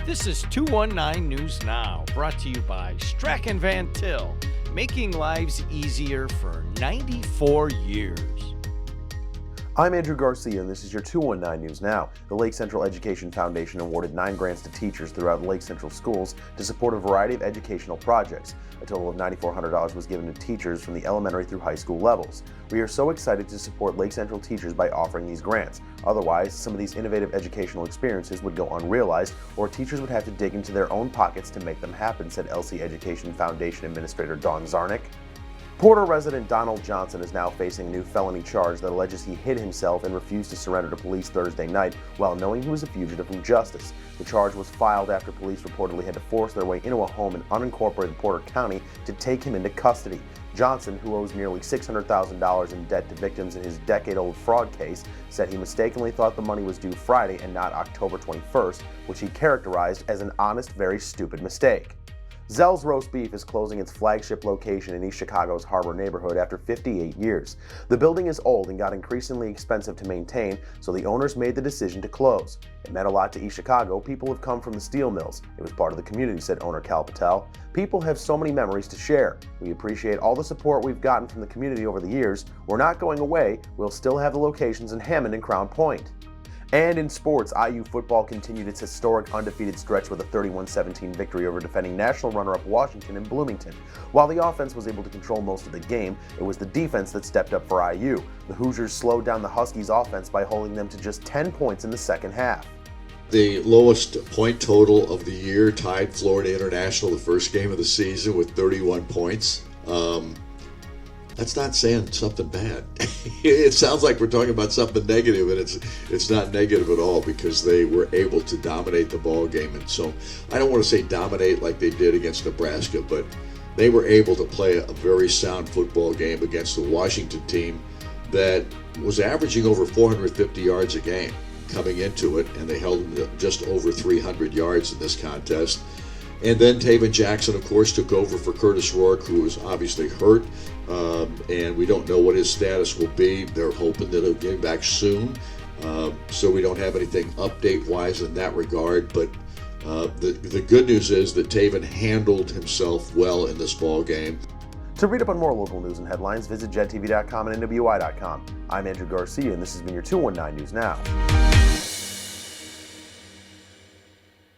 This is 219 News Now, brought to you by Strachan Van Til, making lives easier for 94 years. I'm Andrew Garcia, and this is your 219 News Now. The Lake Central Education Foundation awarded 9 grants to teachers throughout Lake Central schools to support a variety of educational projects. A total of $9,400 was given to teachers from the elementary through high school levels. We are so excited to support Lake Central teachers by offering these grants. Otherwise, some of these innovative educational experiences would go unrealized, or teachers would have to dig into their own pockets to make them happen, said LC Education Foundation Administrator Dawn Zarnick. Porter resident Donald Johnson is now facing a new felony charge that alleges he hid himself and refused to surrender to police Thursday night while knowing he was a fugitive from justice. The charge was filed after police reportedly had to force their way into a home in unincorporated Porter County to take him into custody. Johnson, who owes nearly $600,000 in debt to victims in his decade-old fraud case, said he mistakenly thought the money was due Friday and not October 21st, which he characterized as an honest, very stupid mistake. Zell's Roast Beef is closing its flagship location in East Chicago's Harbor neighborhood after 58 years. The building is old and got increasingly expensive to maintain, so the owners made the decision to close. It meant a lot to East Chicago. People have come from the steel mills. It was part of the community, said owner Cal Patel. People have so many memories to share. We appreciate all the support we've gotten from the community over the years. We're not going away. We'll still have the locations in Hammond and Crown Point. And in sports, IU football continued its historic undefeated stretch with a 31-17 victory over defending national runner-up Washington in Bloomington. While the offense was able to control most of the game, it was the defense that stepped up for IU. The Hoosiers slowed down the Huskies' offense by holding them to just 10 points in the second half. The lowest point total of the year tied Florida International the first game of the season with 31 points. That's not saying something bad. It sounds like we're talking about something negative, and it's not negative at all because they were able to dominate the ball game. And so I don't want to say dominate like they did against Nebraska, but they were able to play a very sound football game against the Washington team that was averaging over 450 yards a game coming into it, and they held them to just over 300 yards in this contest. And then Taven Jackson, of course, took over for Curtis Rourke, who was obviously hurt, and we don't know what his status will be. They're hoping that he'll get back soon, so we don't have anything update-wise in that regard. But the good news is that Taven handled himself well in this ball game. To read up on more local news and headlines, visit jed-tv.com and nwi-com. I'm Andrew Garcia, and this has been your 219 News Now.